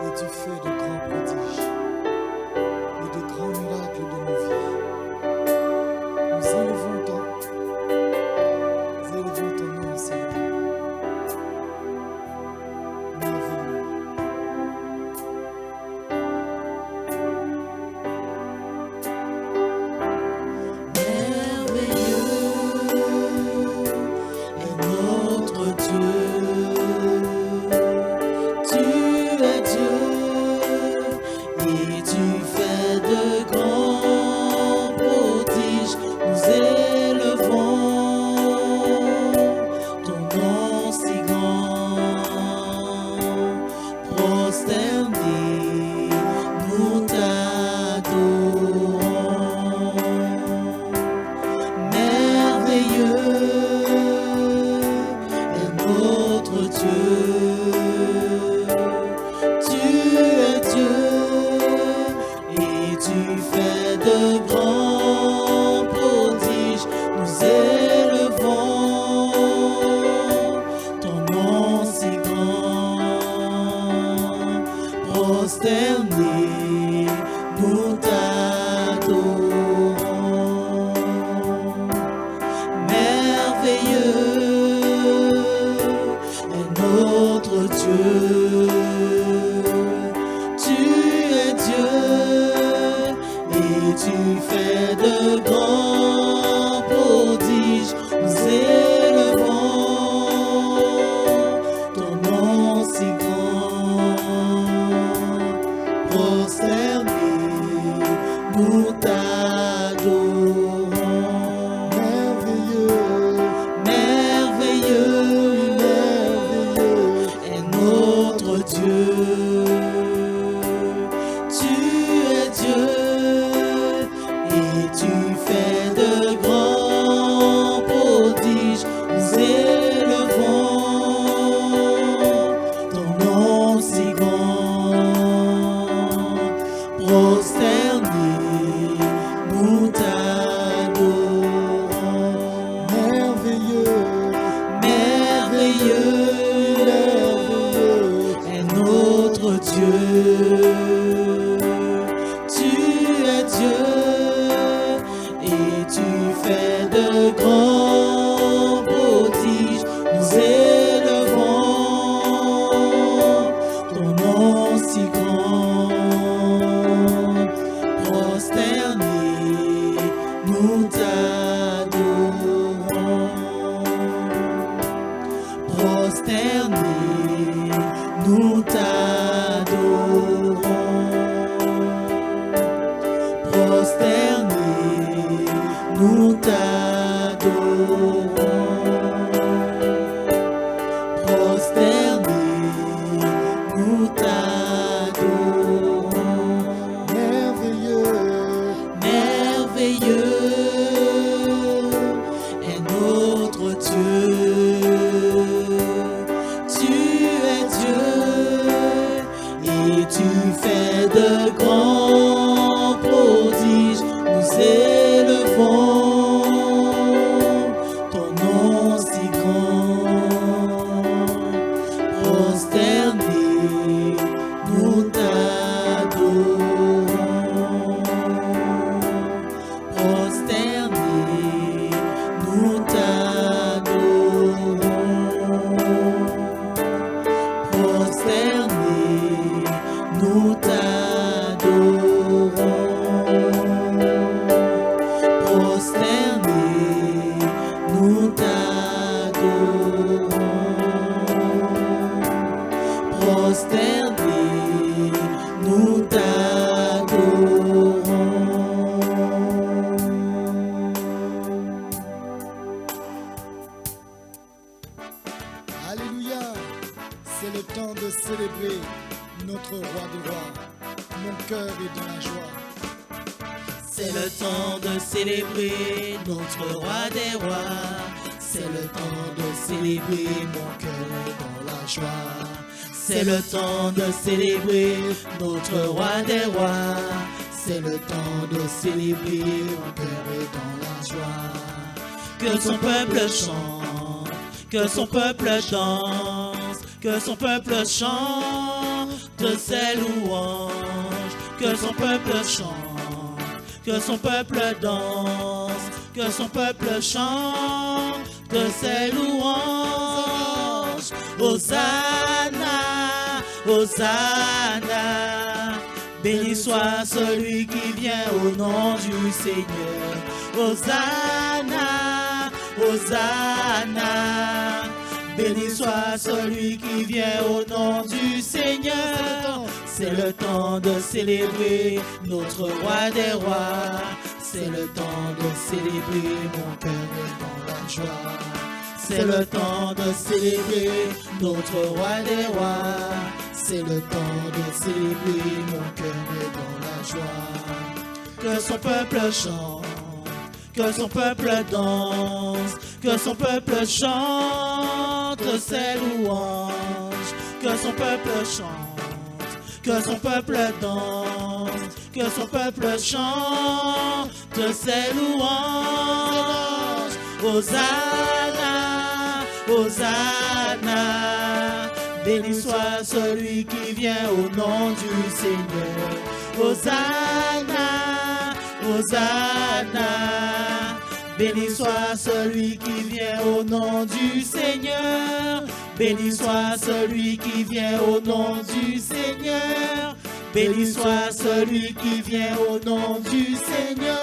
et tu fais de grands prodiges et de grands miracles dans nos vies. Nous élevons ton nom, Seigneur. Merveilleux. C'est le temps de célébrer notre roi des rois. C'est le temps de célébrer, mon cœur est dans la joie. Que son peuple chante, que son peuple danse, que son peuple chante ses louanges, que son peuple chante, que son peuple danse, que son peuple chante ses louanges. Hosanna, Hosanna, béni soit celui qui vient au nom du Seigneur. Hosanna, Hosanna, béni soit celui qui vient au nom du Seigneur. C'est le temps de célébrer notre roi des rois. C'est le temps de célébrer, mon cœur est dans la joie. C'est le temps de célébrer notre roi des rois. C'est le temps de célébrer, mon cœur est dans la joie. Que son peuple chante, que son peuple danse, que son peuple chante ses louanges, que son peuple chante, que son peuple danse, que son peuple chante ses louanges. Hosanna, Hosanna, béni soit celui qui vient au nom du Seigneur. Hosanna, Hosanna, béni soit celui qui vient au nom du Seigneur. Béni soit celui qui vient au nom du Seigneur. Béni soit celui qui vient au nom du Seigneur.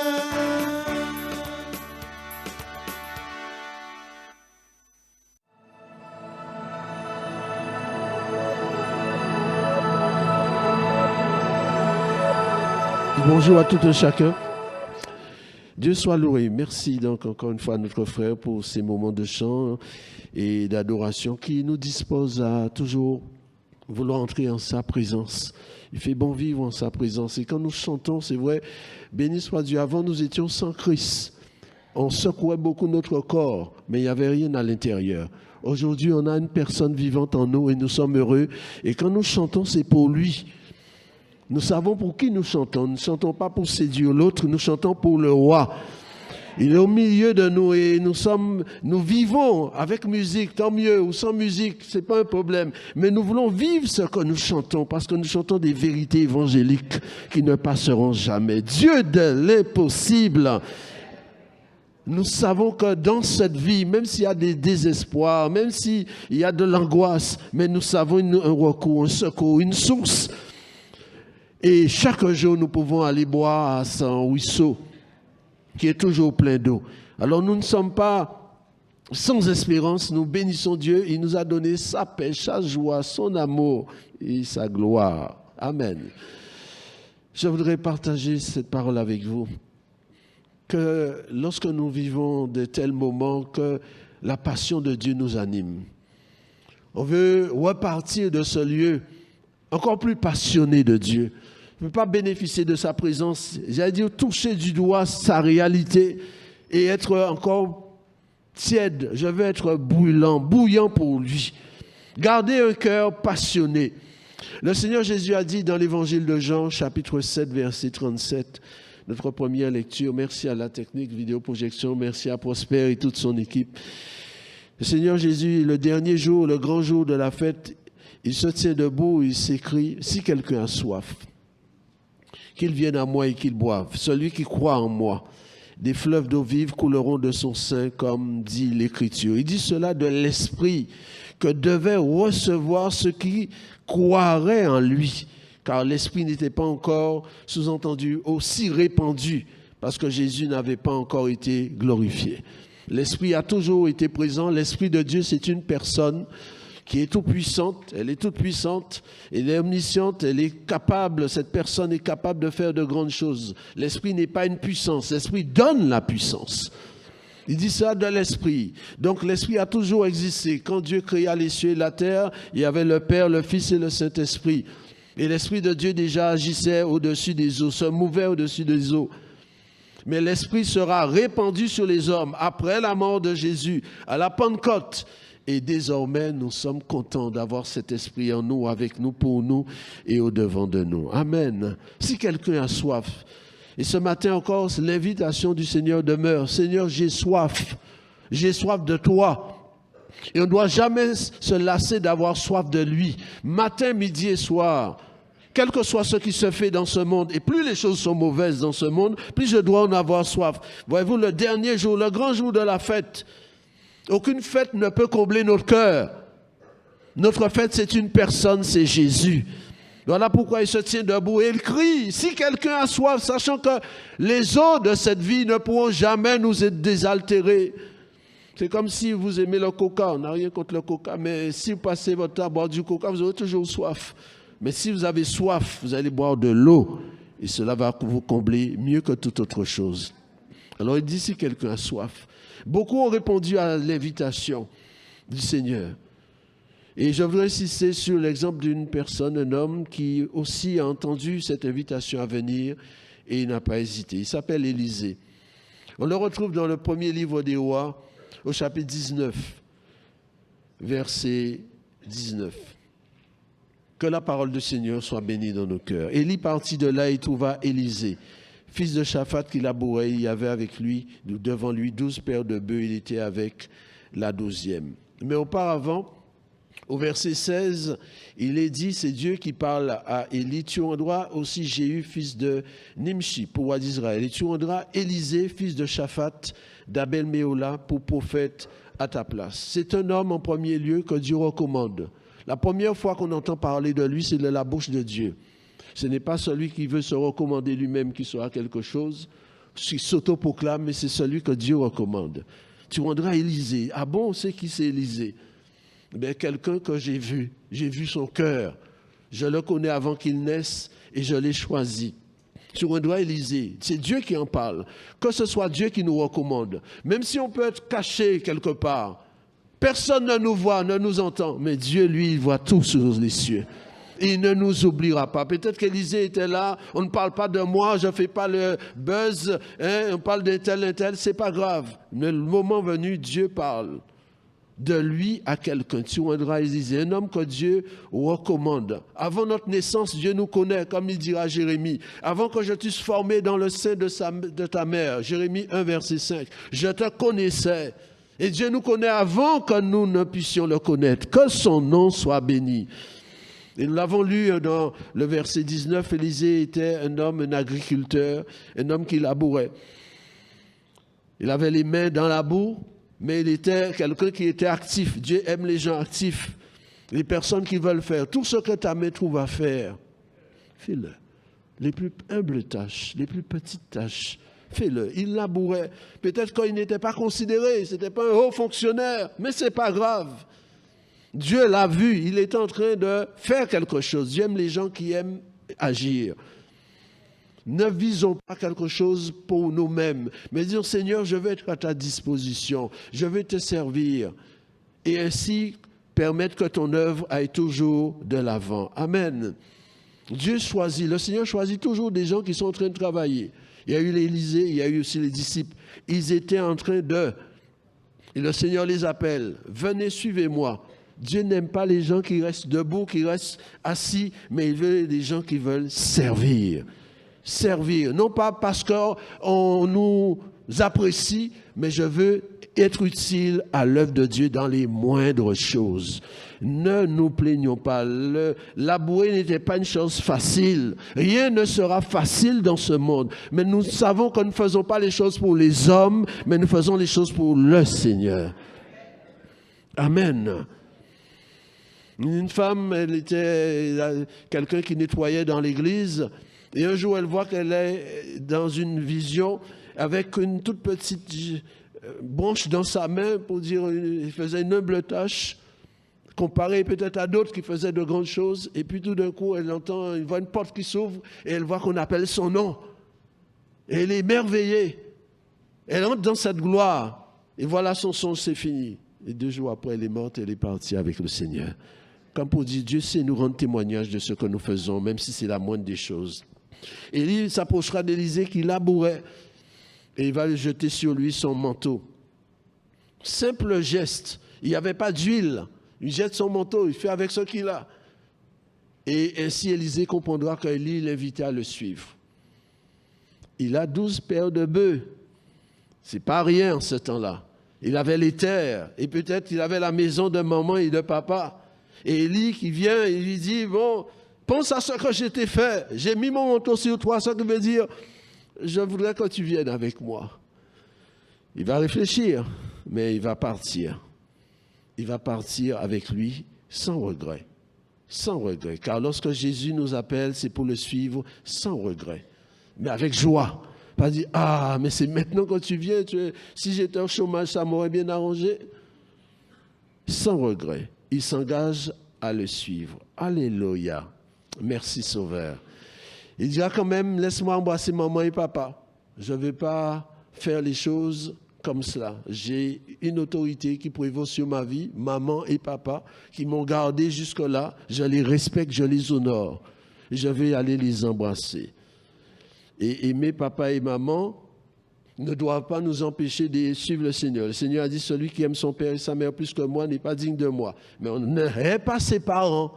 Bonjour à tout un chacun. Dieu soit loué. Merci donc encore une fois à notre frère pour ces moments de chant et d'adoration qui nous disposent à toujours vouloir entrer en sa présence. Il fait bon vivre en sa présence. Et quand nous chantons, c'est vrai, béni soit Dieu. Avant, nous étions sans Christ. On secouait beaucoup notre corps, mais il n'y avait rien à l'intérieur. Aujourd'hui, on a une personne vivante en nous et nous sommes heureux. Et quand nous chantons, c'est pour lui. Nous savons pour qui nous chantons. Nous ne chantons pas pour séduire l'autre, nous chantons pour le roi. Il est au milieu de nous et nous vivons avec musique, tant mieux, ou sans musique, ce n'est pas un problème. Mais nous voulons vivre ce que nous chantons parce que nous chantons des vérités évangéliques qui ne passeront jamais. Dieu de l'impossible. Nous savons que dans cette vie, même s'il y a des désespoirs, même s'il y a de l'angoisse, mais nous savons un recours, un secours, une source. Et chaque jour, nous pouvons aller boire à son ruisseau, qui est toujours plein d'eau. Alors nous ne sommes pas sans espérance, nous bénissons Dieu. Il nous a donné sa paix, sa joie, son amour et sa gloire. Amen. Je voudrais partager cette parole avec vous. Que lorsque nous vivons de tels moments, que la passion de Dieu nous anime. On veut repartir de ce lieu encore plus passionné de Dieu. On ne peut pas bénéficier de sa présence, j'allais dire toucher du doigt sa réalité et être encore tiède. Je veux être bouillant pour lui. Garder un cœur passionné. Le Seigneur Jésus a dit dans l'évangile de Jean, chapitre 7, verset 37, notre première lecture. Merci à la technique vidéoprojection, merci à Prosper et toute son équipe. Le Seigneur Jésus, le dernier jour, le grand jour de la fête, il se tient debout, il s'écrie, si quelqu'un a soif, qu'il vienne à moi et qu'il boive. Celui qui croit en moi, des fleuves d'eau vive couleront de son sein, comme dit l'Écriture. Il dit cela de l'Esprit que devait recevoir ceux qui croiraient en lui, car l'Esprit n'était pas encore, sous-entendu, aussi répandu, parce que Jésus n'avait pas encore été glorifié. L'Esprit a toujours été présent. L'Esprit de Dieu, c'est une personne qui est toute puissante, elle est omnisciente, elle est capable, cette personne est capable de faire de grandes choses. L'esprit n'est pas une puissance, l'esprit donne la puissance. Il dit ça de l'esprit. Donc l'esprit a toujours existé. Quand Dieu créa les cieux et la terre, il y avait le Père, le Fils et le Saint-Esprit. Et l'Esprit de Dieu déjà agissait au-dessus des eaux, se mouvait au-dessus des eaux. Mais l'Esprit sera répandu sur les hommes après la mort de Jésus, à la Pentecôte. Et désormais, nous sommes contents d'avoir cet esprit en nous, avec nous, pour nous et au-devant de nous. Amen. Si quelqu'un a soif, et ce matin encore, l'invitation du Seigneur demeure. Seigneur, j'ai soif de toi. Et on ne doit jamais se lasser d'avoir soif de lui. Matin, midi et soir, quel que soit ce qui se fait dans ce monde, et plus les choses sont mauvaises dans ce monde, plus je dois en avoir soif. Voyez-vous, le dernier jour, le grand jour de la fête, aucune fête ne peut combler notre cœur. Notre fête, c'est une personne, c'est Jésus. Voilà pourquoi il se tient debout et il crie. Si quelqu'un a soif, sachant que les eaux de cette vie ne pourront jamais nous désaltérer. C'est comme si vous aimez le coca. On n'a rien contre le coca, mais si vous passez votre temps à boire du coca, vous aurez toujours soif. Mais si vous avez soif, vous allez boire de l'eau et cela va vous combler mieux que toute autre chose. Alors il dit si quelqu'un a soif. Beaucoup ont répondu à l'invitation du Seigneur. Et je voudrais insister sur l'exemple d'une personne, un homme qui aussi a entendu cette invitation à venir et il n'a pas hésité. Il s'appelle Élisée. On le retrouve dans le premier livre des rois, au chapitre 19, verset 19. Que la parole du Seigneur soit bénie dans nos cœurs. Élie partit de là et trouva Élisée, fils de Shaphat qui labourait. Il y avait avec lui, devant lui, 12 paires de bœufs. Il était avec la 12e. Mais auparavant, au verset 16, il est dit, c'est Dieu qui parle à Élie, tu rendras aussi Jéhu, fils de Nimshi, pour roi d'Israël, et tu rendras Élisée, fils de Shaphat, d'Abel-Méola, pour prophète à ta place. C'est un homme en premier lieu que Dieu recommande. La première fois qu'on entend parler de lui, c'est de la bouche de Dieu. Ce n'est pas celui qui veut se recommander lui-même qui sera quelque chose, qui s'autoproclame, mais c'est celui que Dieu recommande. Tu rendras Élisée. Ah bon, c'est qui c'est Élisée? Ben, quelqu'un que j'ai vu son cœur, je le connais avant qu'il naisse et je l'ai choisi. Tu rendras Élisée, c'est Dieu qui en parle, que ce soit Dieu qui nous recommande, même si on peut être caché quelque part, personne ne nous voit, ne nous entend, mais Dieu, lui, il voit tout sur les cieux. Il ne nous oubliera pas. Peut-être qu'Élisée était là, on ne parle pas de moi, je ne fais pas le buzz, on parle d'un tel, c'est pas grave. Mais le moment venu, Dieu parle. De lui à quelqu'un. Tu rendras Élisée, un homme que Dieu recommande. Avant notre naissance, Dieu nous connaît, comme il dira à Jérémie. Avant que je t'eusse formé dans le sein de ta mère, Jérémie 1, verset 5, je te connaissais. Et Dieu nous connaît avant que nous ne puissions le connaître. Que son nom soit béni. Et nous l'avons lu dans le verset 19, Élisée était un homme, un agriculteur, un homme qui labourait. Il avait les mains dans la boue, mais il était quelqu'un qui était actif. Dieu aime les gens actifs, les personnes qui veulent faire. Tout ce que ta main trouve à faire, fais-le. Les plus humbles tâches, les plus petites tâches, fais-le. Il labourait. Peut-être qu'il n'était pas considéré, ce n'était pas un haut fonctionnaire, mais ce n'est pas grave. Dieu l'a vu, il est en train de faire quelque chose. Dieu aime les gens qui aiment agir. Ne visons pas quelque chose pour nous-mêmes, mais disons, Seigneur, je veux être à ta disposition, je veux te servir, et ainsi permettre que ton œuvre aille toujours de l'avant. Amen. Dieu choisit, le Seigneur choisit toujours des gens qui sont en train de travailler. Il y a eu l'Élysée, il y a eu aussi les disciples. Ils étaient en train de... Et le Seigneur les appelle, venez, suivez-moi. Dieu n'aime pas les gens qui restent debout, qui restent assis, mais il veut des gens qui veulent servir. Servir, non pas parce qu'on nous apprécie, mais je veux être utile à l'œuvre de Dieu dans les moindres choses. Ne nous plaignons pas. Labourer n'était pas une chose facile. Rien ne sera facile dans ce monde. Mais nous savons que nous ne faisons pas les choses pour les hommes, mais nous faisons les choses pour le Seigneur. Amen. Une femme, elle était quelqu'un qui nettoyait dans l'église. Et un jour, elle voit qu'elle est dans une vision avec une toute petite branche dans sa main pour dire qu'il faisait une humble tâche, comparée peut-être à d'autres qui faisaient de grandes choses. Et puis tout d'un coup, elle voit une porte qui s'ouvre et elle voit qu'on appelle son nom. Et elle est émerveillée. Elle entre dans cette gloire. Et voilà, son songe, c'est fini. Et 2 jours après, elle est morte et elle est partie avec le Seigneur. Comme pour dire, Dieu sait nous rendre témoignage de ce que nous faisons, même si c'est la moindre des choses. Élie s'approchera d'Élisée qui labourait et il va jeter sur lui son manteau. Simple geste. Il n'y avait pas d'huile. Il jette son manteau, il fait avec ce qu'il a. Et ainsi Élisée comprendra qu'Élie l'invitait à le suivre. Il a 12 paires de bœufs. Ce n'est pas rien en ce temps-là. Il avait les terres et peut-être il avait la maison de maman et de papa. Et Élie qui vient et lui dit, bon, Pense à ce que je t'ai fait. J'ai mis mon manteau sur toi, ce qui veut dire, je voudrais que tu viennes avec moi. Il va réfléchir, mais il va partir. Il va partir avec lui sans regret. Sans regret. Car lorsque Jésus nous appelle, c'est pour le suivre sans regret. Mais avec joie. Pas dire, ah, mais c'est maintenant que tu viens. Si j'étais au chômage, ça m'aurait bien arrangé. Sans regret. Il s'engage à le suivre. Alléluia. Merci Sauveur. Il dira quand même, laisse-moi embrasser maman et papa. Je ne vais pas faire les choses comme cela. J'ai une autorité qui prévaut sur ma vie, maman et papa, qui m'ont gardé jusque-là. Je les respecte, je les honore. Je vais aller les embrasser. Et aimer papa et maman ne doivent pas nous empêcher de suivre le Seigneur. Le Seigneur a dit, celui qui aime son père et sa mère plus que moi n'est pas digne de moi. Mais on n'est pas ses parents.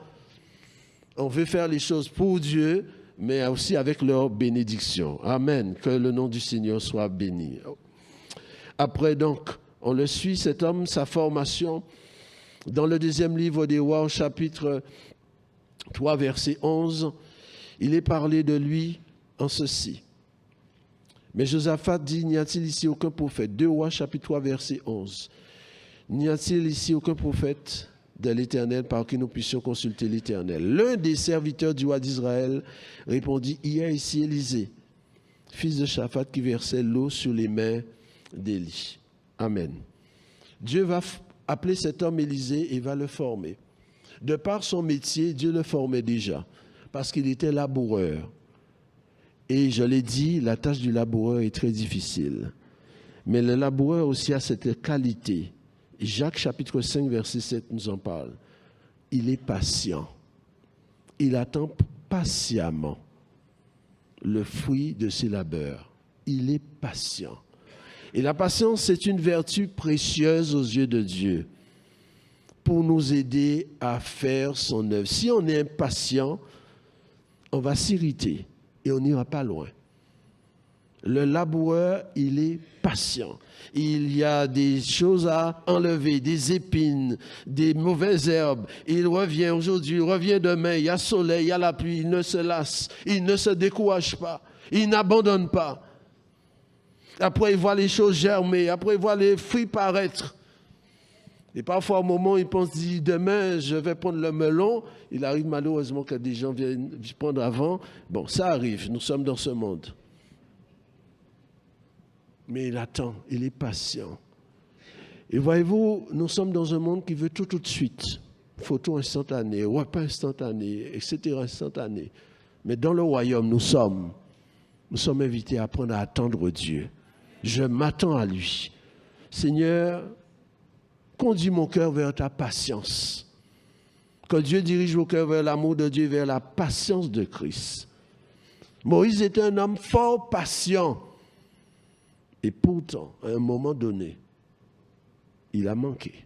On veut faire les choses pour Dieu, mais aussi avec leur bénédiction. Amen. Que le nom du Seigneur soit béni. Après donc, on le suit, cet homme, sa formation, dans le deuxième livre des Rois, au chapitre 3, verset 11, il est parlé de lui en ceci. Mais Josaphat dit, n'y a-t-il ici aucun prophète? 2 Rois, chapitre 3, verset 11. N'y a-t-il ici aucun prophète de l'Éternel par qui nous puissions consulter l'Éternel? L'un des serviteurs du roi d'Israël répondit, il y a ici Élisée, fils de Shaphat, qui versait l'eau sur les mains d'Élie. Amen. Dieu va appeler cet homme Élisée et va le former. De par son métier, Dieu le formait déjà, parce qu'il était laboureur. Et je l'ai dit, la tâche du laboureur est très difficile. Mais le laboureur aussi a cette qualité. Jacques chapitre 5, verset 7 nous en parle. Il est patient. Il attend patiemment le fruit de ses labeurs. Il est patient. Et la patience, c'est une vertu précieuse aux yeux de Dieu pour nous aider à faire son œuvre. Si on est impatient, on va s'irriter et on n'ira pas loin. Le laboureur, il est patient. Il y a des choses à enlever, des épines, des mauvaises herbes. Il revient aujourd'hui, il revient demain, il y a soleil, il y a la pluie, il ne se lasse, il ne se décourage pas, il n'abandonne pas. Après, il voit les choses germer, après, il voit les fruits paraître. Et parfois, au moment où il pense, dit, demain, je vais prendre le melon, il arrive malheureusement que des gens viennent prendre avant. Bon, ça arrive, nous sommes dans ce monde. Mais il attend, il est patient. Et voyez-vous, nous sommes dans un monde qui veut tout de suite. Photo instantanée, repas instantané, etc. instantané. Mais dans le royaume, nous sommes invités à apprendre à attendre Dieu. Je m'attends à lui. Seigneur, conduis mon cœur vers ta patience. Que Dieu dirige mon cœur vers l'amour de Dieu, vers la patience de Christ. Moïse était un homme fort patient. Et pourtant, à un moment donné, il a manqué.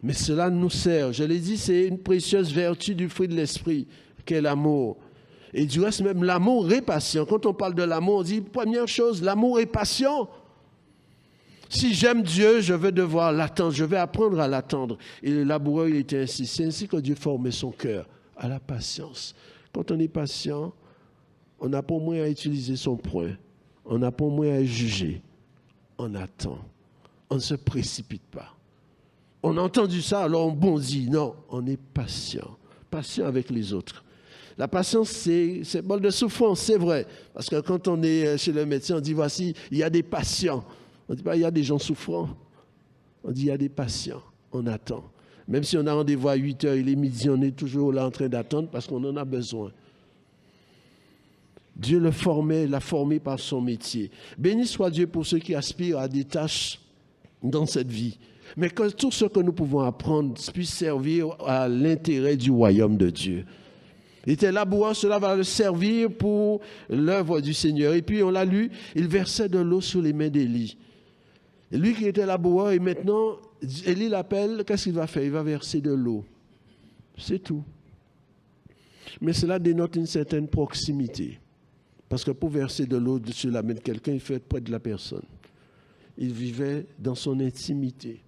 Mais cela nous sert. Je l'ai dit, c'est une précieuse vertu du fruit de l'esprit, qu'est l'amour. Et du reste, même l'amour est patient. Quand on parle de l'amour, on dit, première chose, l'amour est patient. Si j'aime Dieu, je vais devoir l'attendre, je vais apprendre à l'attendre. Et le laboureur, il était ainsi. C'est ainsi que Dieu formait son cœur, à la patience. Quand on est patient, on n'a pas moins à utiliser son poing. On n'a pas moins à juger. On attend. On ne se précipite pas. On a entendu ça, alors on bondit. Non, on est patient. Patient avec les autres. La patience, c'est bol de souffrance, c'est vrai. Parce que quand on est chez le médecin, on dit, voici, il y a des patients. On ne dit pas, il y a des gens souffrants. On dit, il y a des patients. On attend. Même si on a rendez-vous à 8 heures, il est midi, on est toujours là en train d'attendre parce qu'on en a besoin. Dieu le formait, l'a formé par son métier. Béni soit Dieu pour ceux qui aspirent à des tâches dans cette vie. Mais que tout ce que nous pouvons apprendre puisse servir à l'intérêt du royaume de Dieu. Il était laboureur, cela va le servir pour l'œuvre du Seigneur. Et puis on l'a lu, il versait de l'eau sur les mains d'Élie. Et lui qui était laboureur, et maintenant, Élie l'appelle, qu'est-ce qu'il va faire? Il va verser de l'eau. C'est tout. Mais cela dénote une certaine proximité. Parce que pour verser de l'eau sur la main de quelqu'un, il faut être près de la personne. Il vivait dans son intimité.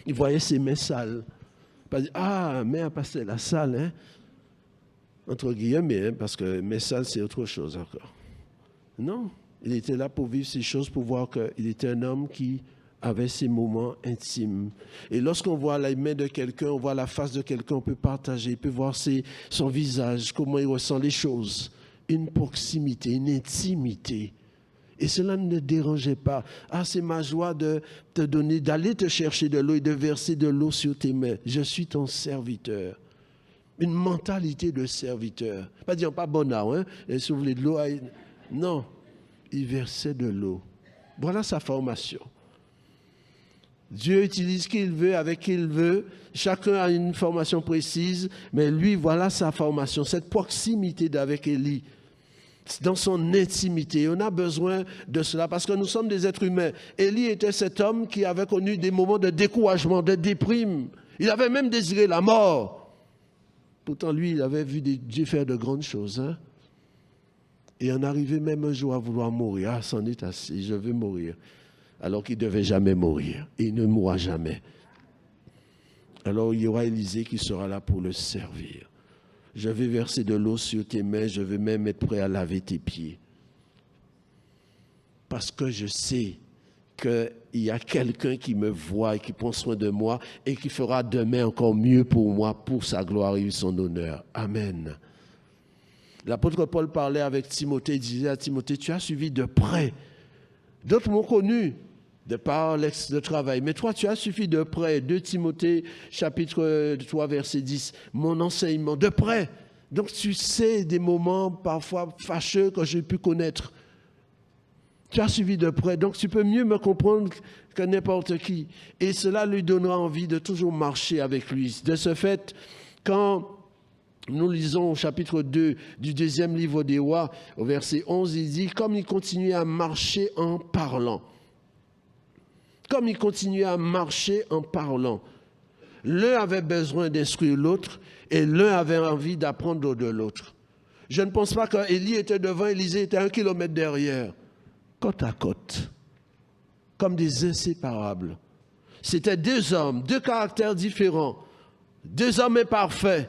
Il voyait ses mains sales. Pas dire, ah, mais passer la sale, hein? Entre guillemets, hein, mais ça, c'est autre chose encore. Non, il était là pour vivre ces choses, pour voir qu'il était un homme qui avait ses moments intimes. Et lorsqu'on voit la main de quelqu'un, on voit la face de quelqu'un, on peut partager, on peut voir son visage, comment il ressent les choses. Une proximité, une intimité. Et cela ne dérangeait pas. Ah, c'est ma joie de te donner, d'aller te chercher de l'eau et de verser de l'eau sur tes mains. Je suis ton serviteur. Une mentalité de serviteur. Pas dire, pas bonheur, hein? Et si vous voulez de l'eau, non. Il versait de l'eau. Voilà sa formation. Dieu utilise qui il veut, avec qui il veut. Chacun a une formation précise. Mais lui, voilà sa formation. Cette proximité d'avec Élie. Dans son intimité. On a besoin de cela parce que nous sommes des êtres humains. Élie était cet homme qui avait connu des moments de découragement, de déprime. Il avait même désiré la mort. Pourtant, lui, il avait vu Dieu faire de grandes choses. Hein? Et en arrivait même un jour à vouloir mourir. Ah, c'en est assez, je veux mourir. Alors qu'il ne devait jamais mourir. Et il ne mourra jamais. Alors il y aura Élisée qui sera là pour le servir. Je vais verser de l'eau sur tes mains, je vais même être prêt à laver tes pieds. Parce que je sais qu'il y a quelqu'un qui me voit et qui prend soin de moi et qui fera demain encore mieux pour moi, pour sa gloire et son honneur. Amen. L'apôtre Paul parlait avec Timothée, il disait à Timothée, tu as suivi de près. D'autres m'ont connu de par de travail. Mais toi, tu as suffi de près. 2 Timothée, chapitre 3, verset 10. Mon enseignement, de près. Donc, tu sais des moments parfois fâcheux que j'ai pu connaître. Tu as suivi de près. Donc, tu peux mieux me comprendre que n'importe qui. Et cela lui donnera envie de toujours marcher avec lui. De ce fait, quand nous lisons au chapitre 2 du 2e livre des Rois, au verset 11, il dit « Comme il continuait à marcher en parlant ». Comme il continuait à marcher en parlant. L'un avait besoin d'instruire l'autre et l'un avait envie d'apprendre de l'autre. Je ne pense pas qu'Élie était devant, Élisée était 1 kilomètre derrière. Côte à côte. Comme des inséparables. C'était 2 hommes, 2 caractères différents. 2 hommes imparfaits.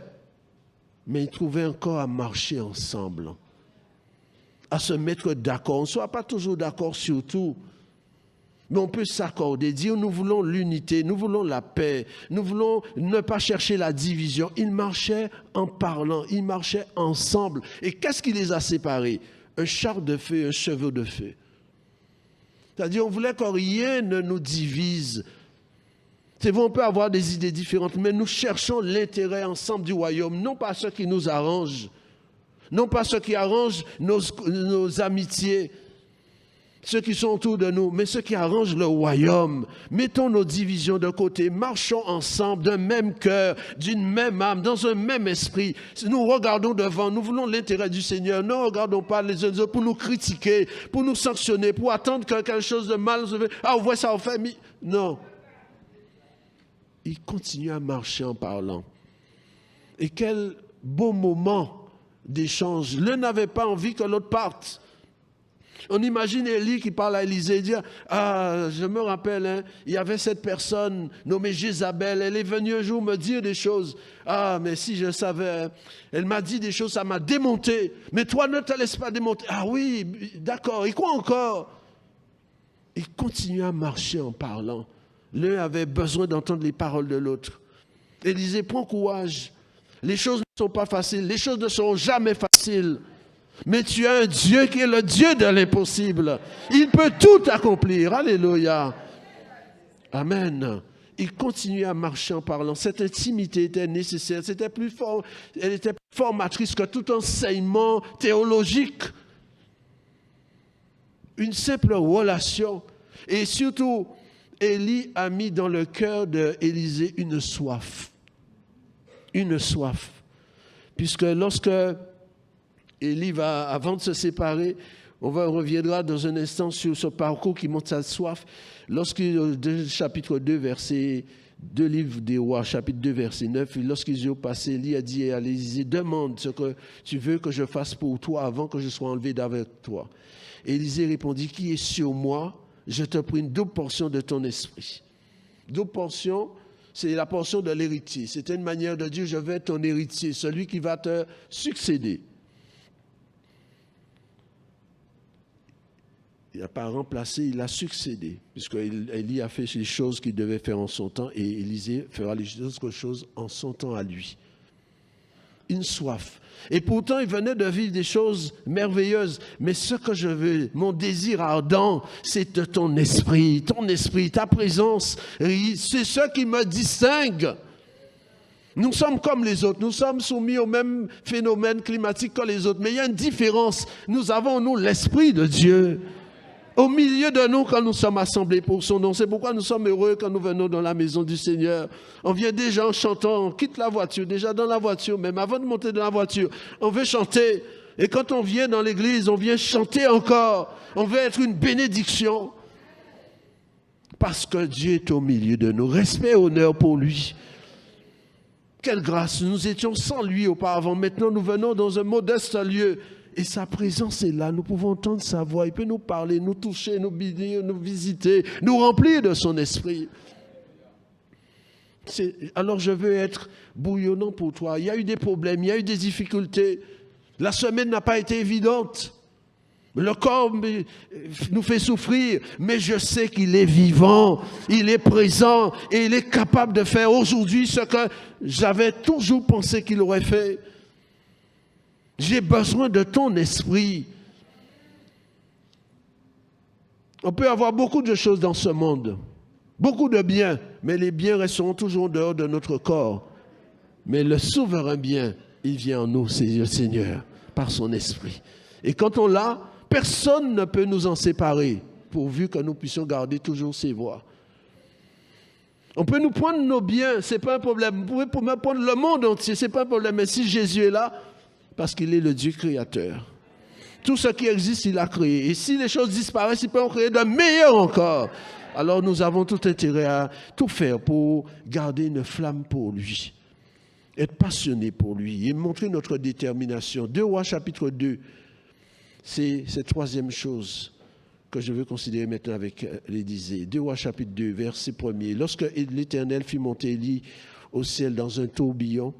Mais ils trouvaient encore à marcher ensemble. À se mettre d'accord. On ne soit pas toujours d'accord sur tout. Mais on peut s'accorder, dire nous voulons l'unité, nous voulons la paix, nous voulons ne pas chercher la division. Ils marchaient en parlant, ils marchaient ensemble. Et qu'est-ce qui les a séparés? Un char de feu, un cheveu de feu. C'est-à-dire on voulait que rien ne nous divise. C'est vrai, on peut avoir des idées différentes, mais nous cherchons l'intérêt ensemble du royaume, non pas ce qui nous arrange, non pas ce qui arrange nos amitiés, ceux qui sont autour de nous, mais ceux qui arrangent le royaume. Mettons nos divisions de côté, marchons ensemble d'un même cœur, d'une même âme, dans un même esprit. Nous regardons devant, nous voulons l'intérêt du Seigneur. Ne regardons pas les uns les autres pour nous critiquer, pour nous sanctionner, pour attendre que quelque chose de mal se fait. Ah, on voit ça en famille. Non. Il continue à marcher en parlant. Et quel beau moment d'échange. L'un n'avait pas envie que l'autre parte. On imagine Élie qui parle à Élisée et dit « Ah, je me rappelle, hein, il y avait cette personne nommée Jézabel, elle est venue un jour me dire des choses. Ah, mais si je savais, elle m'a dit des choses, ça m'a démonté. Mais toi, ne te laisse pas démonter. Ah oui, d'accord, et quoi encore ?» Il continue à marcher en parlant. L'un avait besoin d'entendre les paroles de l'autre. Élisée, prends courage. Les choses ne sont pas faciles, les choses ne seront jamais faciles. Mais tu as un Dieu qui est le Dieu de l'impossible. Il peut tout accomplir. Alléluia. Amen. Il continue à marcher en parlant. Cette intimité était nécessaire. C'était plus fort. Elle était plus formatrice que tout enseignement théologique. Une simple relation. Et surtout, Élie a mis dans le cœur d'Élisée une soif. Une soif. Puisque lorsque Élie va, avant de se séparer, on reviendra dans un instant sur ce parcours qui montre sa soif. Chapitre 2, verset 2 livres des Rois, chapitre 2, verset 9, lorsqu'ils y ont passé, Élie a dit à Élisée, demande ce que tu veux que je fasse pour toi avant que je sois enlevé d'avec toi. Élisée répondit, qui est sur moi? Je te prie une double portion de ton esprit. Double portion, C'est la portion de l'héritier. C'était une manière de dire, je vais être ton héritier, celui qui va te succéder. Il n'a pas remplacé, il a succédé, puisque Élie a fait les choses qu'il devait faire en son temps, et Élisée fera les autres choses en son temps à lui. Une soif. Et pourtant, il venait de vivre des choses merveilleuses. Mais ce que je veux, mon désir ardent, c'est de ton esprit, ta présence. C'est ce qui me distingue. Nous sommes comme les autres. Nous sommes soumis au même phénomène climatique que les autres. Mais il y a une différence. Nous avons, nous, l'Esprit de Dieu au milieu de nous quand nous sommes assemblés pour son nom. C'est pourquoi nous sommes heureux quand nous venons dans la maison du Seigneur. On vient déjà en chantant, on quitte la voiture, déjà dans la voiture, même avant de monter dans la voiture, on veut chanter. Et quand on vient dans l'église, on vient chanter encore. On veut être une bénédiction. Parce que Dieu est au milieu de nous. Respect et honneur pour lui. Quelle grâce, nous étions sans lui auparavant. Maintenant, nous venons dans un modeste lieu. Et sa présence est là, nous pouvons entendre sa voix, il peut nous parler, nous toucher, nous bénir, nous visiter, nous remplir de son esprit. Alors je veux être bouillonnant pour toi. Il y a eu des problèmes, il y a eu des difficultés. La semaine n'a pas été évidente. Le corps nous fait souffrir, mais je sais qu'il est vivant, il est présent et il est capable de faire aujourd'hui ce que j'avais toujours pensé qu'il aurait fait. J'ai besoin de ton esprit. On peut avoir beaucoup de choses dans ce monde, beaucoup de biens, mais les biens resteront toujours en dehors de notre corps. Mais le souverain bien, il vient en nous, c'est le Seigneur, par son esprit. Et quand on l'a, personne ne peut nous en séparer, pourvu que nous puissions garder toujours ses voies. On peut nous prendre nos biens, ce n'est pas un problème. Vous pouvez me prendre le monde entier, ce n'est pas un problème. Mais si Jésus est là, parce qu'il est le Dieu créateur. Tout ce qui existe, il a créé. Et si les choses disparaissent, il peut en créer de meilleurs encore. Alors nous avons tout intérêt à tout faire pour garder une flamme pour lui. Être passionné pour lui et montrer notre détermination. 2 Rois chapitre 2, c'est cette troisième chose que je veux considérer maintenant avec l'Élysée. 2 Rois chapitre 2, verset 1er. Lorsque l'Éternel fit monter Élie au ciel dans un tourbillon,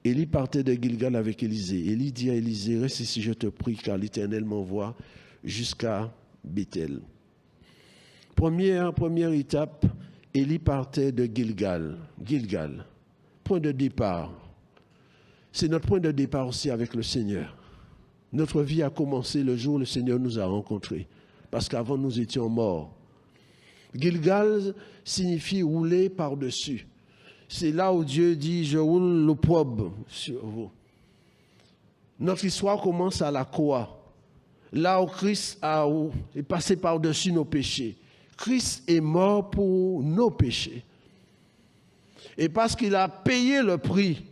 Élie partait de Gilgal avec Élisée. Élie dit à Élisée, reste ici, je te prie, car l'Éternel m'envoie jusqu'à Béthel. Première étape, Élie partait de Gilgal. Gilgal, point de départ. C'est notre point de départ aussi avec le Seigneur. Notre vie a commencé le jour où le Seigneur nous a rencontrés, parce qu'avant nous étions morts. Gilgal signifie rouler par-dessus. C'est là où Dieu dit, je roule l'opprobre sur vous. Notre histoire commence à la croix, là où Christ est passé par-dessus nos péchés. Christ est mort pour nos péchés. Et parce qu'il a payé le prix,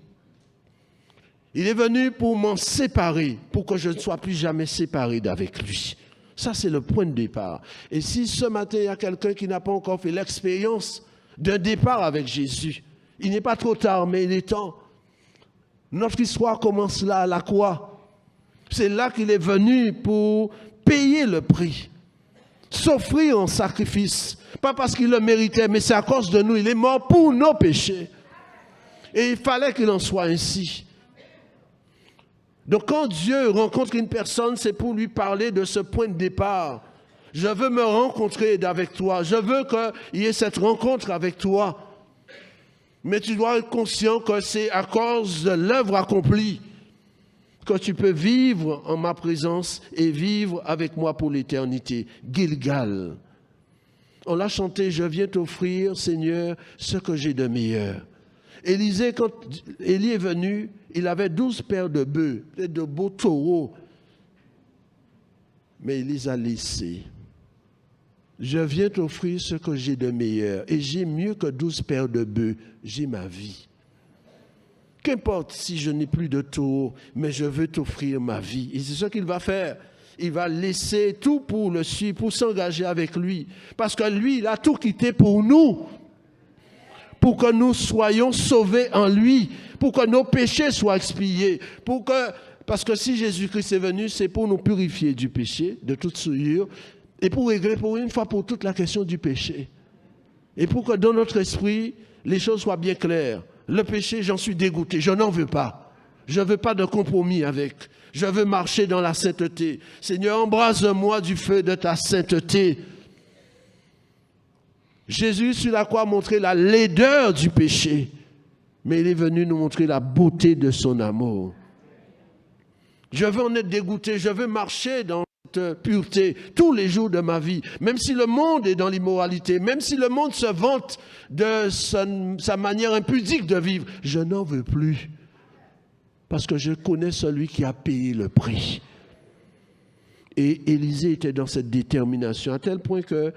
il est venu pour m'en séparer, pour que je ne sois plus jamais séparé d'avec lui. Ça, c'est le point de départ. Et si ce matin, il y a quelqu'un qui n'a pas encore fait l'expérience d'un départ avec Jésus, il n'est pas trop tard, mais il est temps. Notre histoire commence là, à la croix. C'est là qu'il est venu pour payer le prix, s'offrir en sacrifice. Pas parce qu'il le méritait, mais c'est à cause de nous. Il est mort pour nos péchés. Et il fallait qu'il en soit ainsi. Donc quand Dieu rencontre une personne, c'est pour lui parler de ce point de départ. Je veux me rencontrer avec toi. Je veux qu'il y ait cette rencontre avec toi. Mais tu dois être conscient que c'est à cause de l'œuvre accomplie que tu peux vivre en ma présence et vivre avec moi pour l'éternité. Gilgal. On l'a chanté, je viens t'offrir, Seigneur, ce que j'ai de meilleur. Élisée, quand Élie est venu, il avait 12 paires de bœufs, peut-être de beaux taureaux. Mais il les a laissés. Je viens t'offrir ce que j'ai de meilleur. Et j'ai mieux que 12 paires de bœufs. J'ai ma vie. Qu'importe si je n'ai plus de taureaux, mais je veux t'offrir ma vie. Et c'est ce qu'il va faire. Il va laisser tout pour le suivre, pour s'engager avec lui. Parce que lui, il a tout quitté pour nous. Pour que nous soyons sauvés en lui. Pour que nos péchés soient expiés. Parce que si Jésus-Christ est venu, c'est pour nous purifier du péché, de toute souillure. Et pour régler pour une fois pour toute la question du péché. Et pour que dans notre esprit, les choses soient bien claires. Le péché, j'en suis dégoûté, je n'en veux pas. Je ne veux pas de compromis avec. Je veux marcher dans la sainteté. Seigneur, embrase-moi du feu de ta sainteté. Jésus sur la croix a montré la laideur du péché, mais il est venu nous montrer la beauté de son amour. Je veux en être dégoûté, je veux marcher dans cette pureté tous les jours de ma vie, même si le monde est dans l'immoralité, même si le monde se vante de sa manière impudique de vivre, je n'en veux plus, parce que je connais celui qui a payé le prix. Et Élisée était dans cette détermination, à tel point que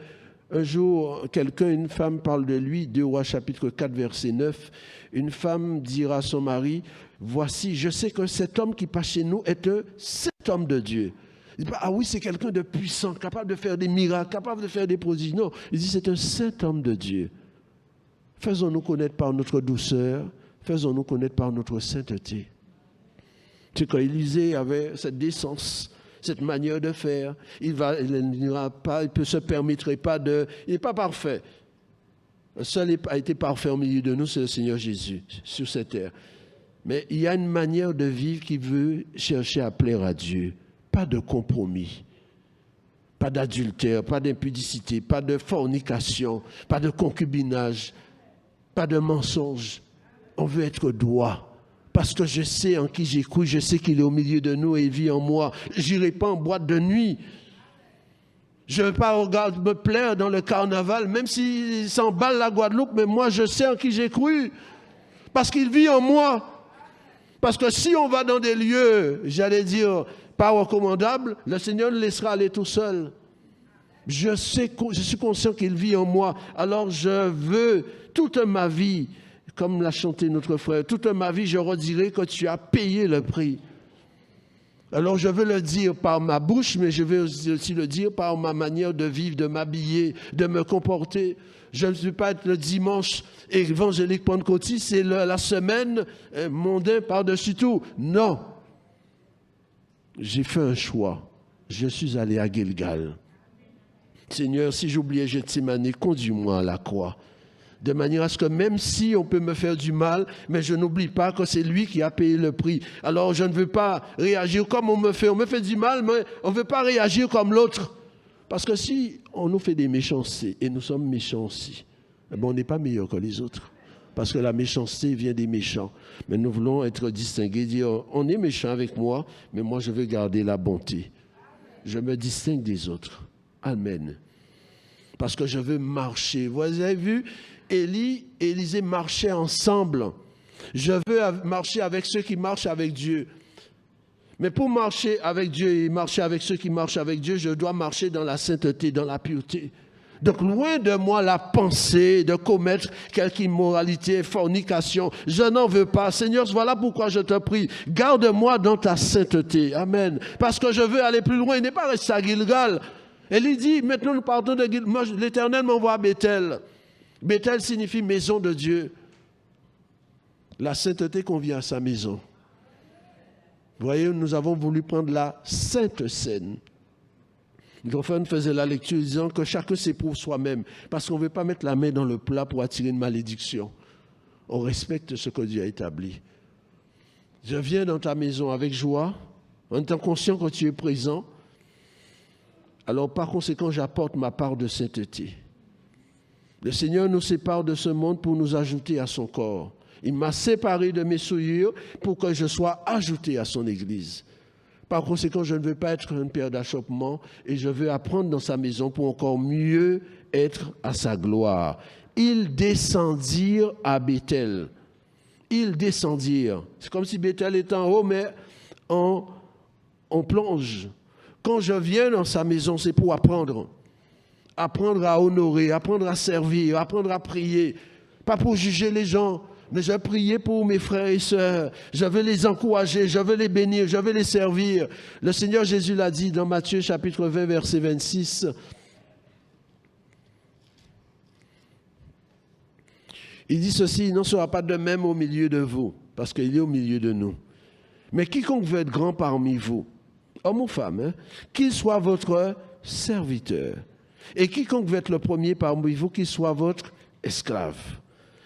un jour, une femme parle de lui, 2 Rois chapitre 4, verset 9. Une femme dira à son mari, voici, je sais que cet homme qui passe chez nous est un saint homme de Dieu. Il dit, ah oui, c'est quelqu'un de puissant, capable de faire des miracles, capable de faire des prodiges. Non, il dit, c'est un saint homme de Dieu. Faisons-nous connaître par notre douceur, faisons-nous connaître par notre sainteté. C'est quand Élisée avait cette décence, cette manière de faire, il ne se permettrait pas de... Il n'est pas parfait. Le seul a été parfait au milieu de nous, c'est le Seigneur Jésus, sur cette terre. Mais il y a une manière de vivre qui veut chercher à plaire à Dieu. Pas de compromis, pas d'adultère, pas d'impudicité, pas de fornication, pas de concubinage, pas de mensonge. On veut être droit. Parce que je sais en qui j'ai cru, je sais qu'il est au milieu de nous et il vit en moi. Je n'irai pas en boîte de nuit. Je ne veux pas me plaire dans le carnaval, même s'il s'emballe la Guadeloupe, mais moi je sais en qui j'ai cru. Parce qu'il vit en moi. Parce que si on va dans des lieux, j'allais dire, pas recommandables, le Seigneur nous laissera aller tout seul. Je suis conscient qu'il vit en moi. Alors je veux toute ma vie, comme l'a chanté notre frère, toute ma vie, je redirai que tu as payé le prix. Alors je veux le dire par ma bouche, mais je veux aussi le dire par ma manière de vivre, de m'habiller, de me comporter. Je ne suis pas le dimanche évangélique pentecôtiste, c'est la semaine mondaine par-dessus tout. Non. J'ai fait un choix. Je suis allé à Gilgal. Seigneur, si j'oubliais Gethsémani, conduis-moi à la croix. De manière à ce que même si on peut me faire du mal, mais je n'oublie pas que c'est lui qui a payé le prix. Alors je ne veux pas réagir comme on me fait du mal, mais on ne veut pas réagir comme l'autre. Parce que si on nous fait des méchancetés, et nous sommes méchants aussi, on n'est pas meilleur que les autres. Parce que la méchanceté vient des méchants. Mais nous voulons être distingués, dire, on est méchant avec moi, mais moi je veux garder la bonté. Je me distingue des autres. Amen. Parce que je veux marcher. Vous avez vu, Élisée marchaient ensemble. Je veux marcher avec ceux qui marchent avec Dieu. Mais pour marcher avec Dieu et marcher avec ceux qui marchent avec Dieu, je dois marcher dans la sainteté, dans la pureté. Donc loin de moi la pensée de commettre quelque immoralité, fornication. Je n'en veux pas. Seigneur, voilà pourquoi je te prie. Garde-moi dans ta sainteté. Amen. Parce que je veux aller plus loin. Il n'est pas resté à Gilgal. Et il dit, maintenant nous partons de Gilgal. L'Éternel m'envoie à Bethel. Bethel signifie maison de Dieu. La sainteté convient à sa maison. Vous voyez, nous avons voulu prendre la Sainte Seine. Notre faisait la lecture disant que chacun s'éprouve soi-même. Parce qu'on ne veut pas mettre la main dans le plat pour attirer une malédiction. On respecte ce que Dieu a établi. Je viens dans ta maison avec joie, en étant conscient que tu es présent. Alors par conséquent, j'apporte ma part de sainteté. Le Seigneur nous sépare de ce monde pour nous ajouter à son corps. Il m'a séparé de mes souillures pour que je sois ajouté à son Église. Par conséquent, je ne veux pas être une pierre d'achoppement et je veux apprendre dans sa maison pour encore mieux être à sa gloire. Ils descendirent à Bethel. Ils descendirent. C'est comme si Bethel était en haut, mais on plonge. Quand je viens dans sa maison, c'est pour apprendre. Apprendre à honorer, apprendre à servir, apprendre à prier. Pas pour juger les gens, mais je vais prier pour mes frères et sœurs. Je veux les encourager, je veux les bénir, je veux les servir. Le Seigneur Jésus l'a dit dans Matthieu chapitre 20, verset 26. Il dit ceci, il n'en sera pas de même au milieu de vous, parce qu'il est au milieu de nous. Mais quiconque veut être grand parmi vous, homme ou femme, qu'il soit votre serviteur. Et quiconque veut être le premier parmi vous, qu'il soit votre esclaves.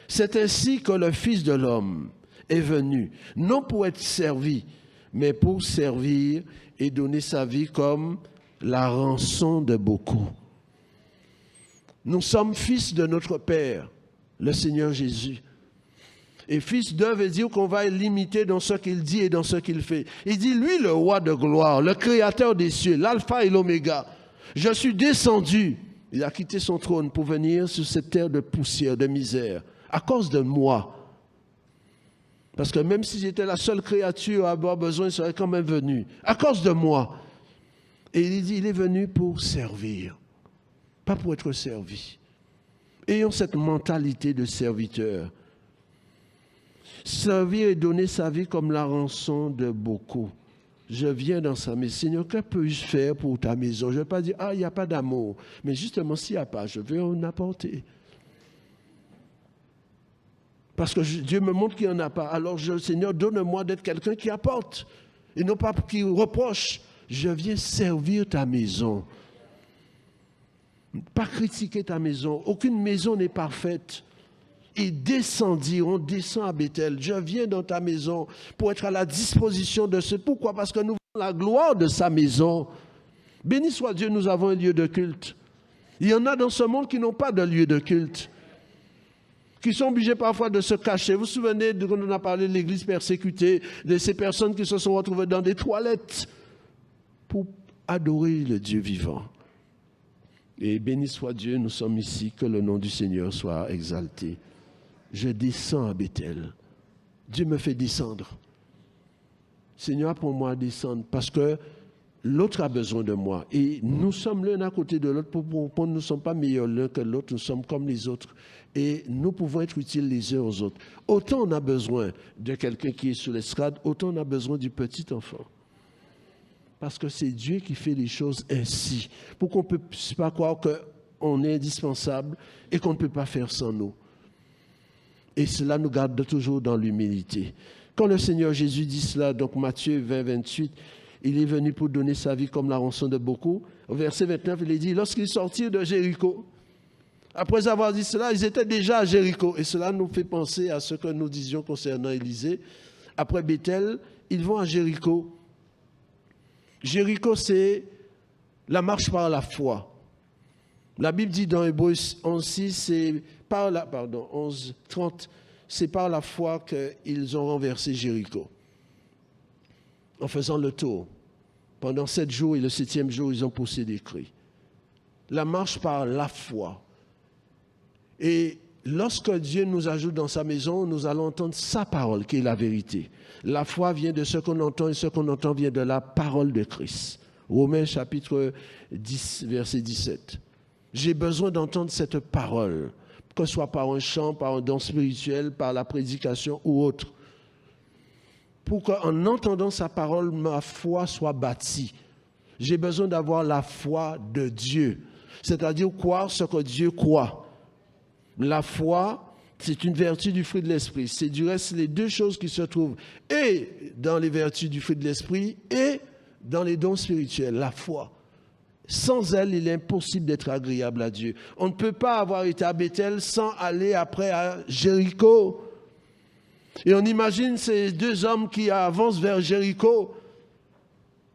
C'est ainsi que le Fils de l'homme est venu, non pour être servi, mais pour servir et donner sa vie comme la rançon de beaucoup. Nous sommes fils de notre Père, le Seigneur Jésus. Et fils d'eux veut dire qu'on va l'imiter dans ce qu'il dit et dans ce qu'il fait. Il dit, lui, le roi de gloire, le créateur des cieux, l'alpha et l'oméga. Je suis descendu. Il a quitté son trône pour venir sur cette terre de poussière, de misère, à cause de moi. Parce que même si j'étais la seule créature à avoir besoin, il serait quand même venu. À cause de moi. Et il dit, il est venu pour servir, pas pour être servi. Ayons cette mentalité de serviteur. Servir et donner sa vie comme la rançon de beaucoup. Je viens dans sa maison. Seigneur, que peux-je faire pour ta maison? Je ne vais pas dire, il n'y a pas d'amour. Mais justement, s'il n'y a pas, je veux en apporter. Parce que Dieu me montre qu'il n'y en a pas. Alors, Seigneur, donne-moi d'être quelqu'un qui apporte. Et non pas qui reproche. Je viens servir ta maison. Pas critiquer ta maison. Aucune maison n'est parfaite. Ils descendirent, on descend à Bethel. Je viens dans ta maison pour être à la disposition de ce. Pourquoi? Parce que nous voulons la gloire de sa maison. Béni soit Dieu, nous avons un lieu de culte. Il y en a dans ce monde qui n'ont pas de lieu de culte, qui sont obligés parfois de se cacher. Vous vous souvenez de quand on a parlé de l'église persécutée, de ces personnes qui se sont retrouvées dans des toilettes pour adorer le Dieu vivant. Et béni soit Dieu, nous sommes ici, que le nom du Seigneur soit exalté. Je descends à Bethel. Dieu me fait descendre. Seigneur, pour moi, descendre, parce que l'autre a besoin de moi. Et nous sommes l'un à côté de l'autre pour comprendre, nous ne sommes pas meilleurs l'un que l'autre, nous sommes comme les autres. Et nous pouvons être utiles les uns aux autres. Autant on a besoin de quelqu'un qui est sur l'estrade, autant on a besoin du petit enfant. Parce que c'est Dieu qui fait les choses ainsi. Pour qu'on ne puisse pas croire qu'on est indispensable et qu'on ne peut pas faire sans nous. Et cela nous garde toujours dans l'humilité. Quand le Seigneur Jésus dit cela, donc Matthieu 20, 28, il est venu pour donner sa vie comme la rançon de beaucoup. Au verset 29, il est dit, lorsqu'ils sortirent de Jéricho, après avoir dit cela, ils étaient déjà à Jéricho. Et cela nous fait penser à ce que nous disions concernant Élysée. Après Bethel, ils vont à Jéricho. Jéricho, c'est la marche par la foi. La Bible dit dans Hébreux 11.6, c'est par la, 11.30, c'est par la foi qu'ils ont renversé Jéricho. En faisant le tour. Pendant 7 jours et le 7e jour, ils ont poussé des cris. La marche par la foi. Et lorsque Dieu nous ajoute dans sa maison, nous allons entendre sa parole qui est la vérité. La foi vient de ce qu'on entend et ce qu'on entend vient de la parole de Christ. Romains chapitre 10, verset 17. J'ai besoin d'entendre cette parole, que ce soit par un chant, par un don spirituel, par la prédication ou autre. Pour qu'en entendant sa parole, ma foi soit bâtie. J'ai besoin d'avoir la foi de Dieu, c'est-à-dire croire ce que Dieu croit. La foi, c'est une vertu du fruit de l'esprit. C'est du reste les deux choses qui se trouvent et dans les vertus du fruit de l'esprit et dans les dons spirituels, la foi. Sans elle, il est impossible d'être agréable à Dieu. On ne peut pas avoir été à Bethel sans aller après à Jéricho. Et on imagine ces deux hommes qui avancent vers Jéricho.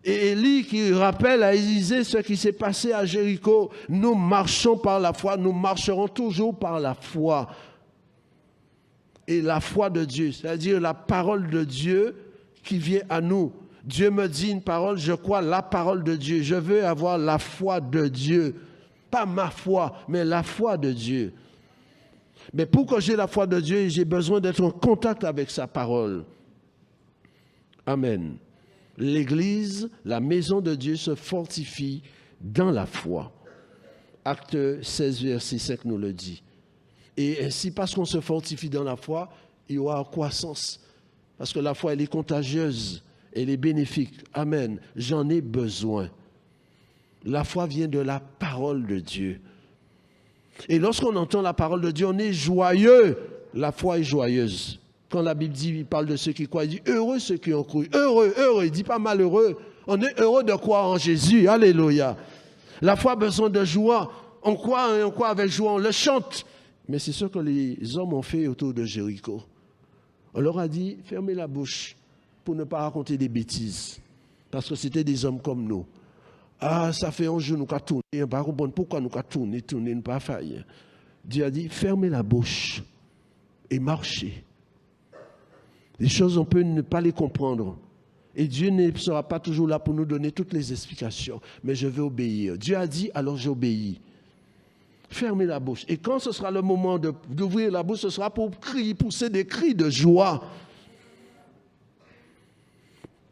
Et Élie qui rappelle à Élisée ce qui s'est passé à Jéricho. Nous marchons par la foi, nous marcherons toujours par la foi. Et la foi de Dieu, c'est-à-dire la parole de Dieu qui vient à nous. Dieu me dit une parole, je crois la parole de Dieu. Je veux avoir la foi de Dieu. Pas ma foi, mais la foi de Dieu. Mais pour que j'ai la foi de Dieu, j'ai besoin d'être en contact avec sa parole. Amen. L'Église, la maison de Dieu se fortifie dans la foi. Acte 16, verset 5 nous le dit. Et ainsi, parce qu'on se fortifie dans la foi, il y aura croissance. Parce que la foi, elle est contagieuse, elle est bénéfique. Amen. J'en ai besoin. La foi vient de la parole de Dieu. Et lorsqu'on entend la parole de Dieu, on est joyeux. La foi est joyeuse. Quand la Bible dit, il parle de ceux qui croient, il dit heureux ceux qui ont cru. Heureux, heureux, il ne dit pas malheureux. On est heureux de croire en Jésus. Alléluia. La foi a besoin de joie. On croit et on croit avec joie, on le chante. Mais c'est ce que les hommes ont fait autour de Jéricho. On leur a dit, fermez la bouche pour ne pas raconter des bêtises. Parce que c'était des hommes comme nous. Ah, ça fait un jour, nous avons tourné. On ne va pas comprendre pourquoi nous avons tourné, nous ne pas faillir. Dieu a dit, fermez la bouche et marchez. Les choses, on peut ne pas les comprendre. Et Dieu ne sera pas toujours là pour nous donner toutes les explications. Mais je veux obéir. Dieu a dit, alors j'obéis. Fermez la bouche. Et quand ce sera le moment d'ouvrir la bouche, ce sera pour crier, pousser des cris de joie.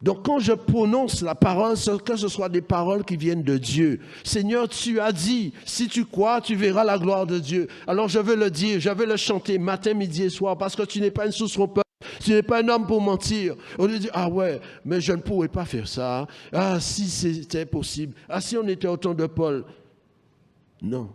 Donc quand je prononce la parole, que ce soit des paroles qui viennent de Dieu. Seigneur, tu as dit, si tu crois, tu verras la gloire de Dieu. Alors je veux le dire, je veux le chanter matin, midi et soir, parce que tu n'es pas une source trompeur. Tu n'es pas un homme pour mentir. On lui dit, ah ouais, mais je ne pourrais pas faire ça. Ah, si c'était possible. Ah, si on était au temps de Paul. Non,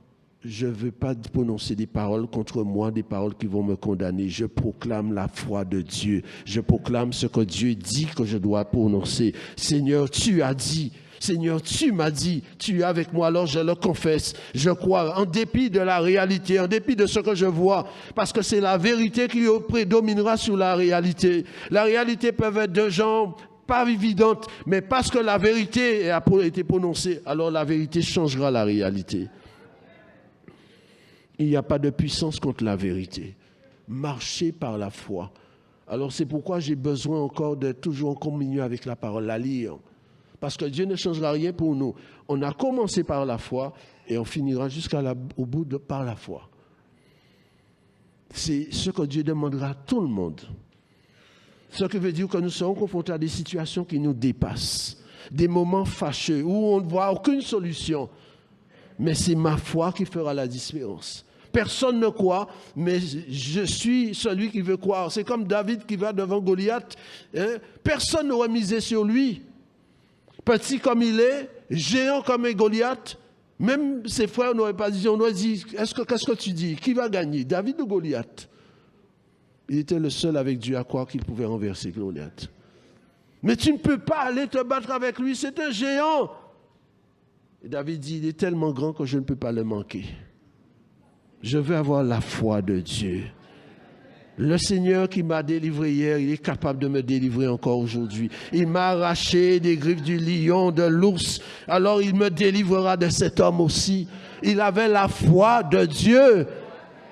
je ne veux pas prononcer des paroles contre moi, des paroles qui vont me condamner. Je proclame la foi de Dieu. Je proclame ce que Dieu dit que je dois prononcer. Seigneur, tu as dit. Seigneur, tu m'as dit, tu es avec moi, alors je le confesse. Je crois, en dépit de la réalité, en dépit de ce que je vois, parce que c'est la vérité qui prédominera sur la réalité. La réalité peut être de gens pas évidente, mais parce que la vérité a été prononcée, alors la vérité changera la réalité. Il n'y a pas de puissance contre la vérité. Marchez par la foi. Alors c'est pourquoi j'ai besoin encore d'être toujours en communion avec la parole, la lire. Parce que Dieu ne changera rien pour nous. On a commencé par la foi et on finira jusqu'au bout par la foi. C'est ce que Dieu demandera à tout le monde. Ce qui veut dire que nous serons confrontés à des situations qui nous dépassent. Des moments fâcheux où on ne voit aucune solution. Mais c'est ma foi qui fera la différence. Personne ne croit, mais je suis celui qui veut croire. C'est comme David qui va devant Goliath. Hein? Personne n'aurait misé sur lui. Petit comme il est, géant comme un Goliath, même ses frères n'auraient pas dit, on aurait dit, qu'est-ce que tu dis? Qui va gagner, David ou Goliath? Il était le seul avec Dieu à croire qu'il pouvait renverser Goliath. Mais tu ne peux pas aller te battre avec lui, c'est un géant. Et David dit, il est tellement grand que je ne peux pas le manquer. Je veux avoir la foi de Dieu. Le Seigneur qui m'a délivré hier, il est capable de me délivrer encore aujourd'hui. Il m'a arraché des griffes du lion, de l'ours. Alors il me délivrera de cet homme aussi. Il avait la foi de Dieu.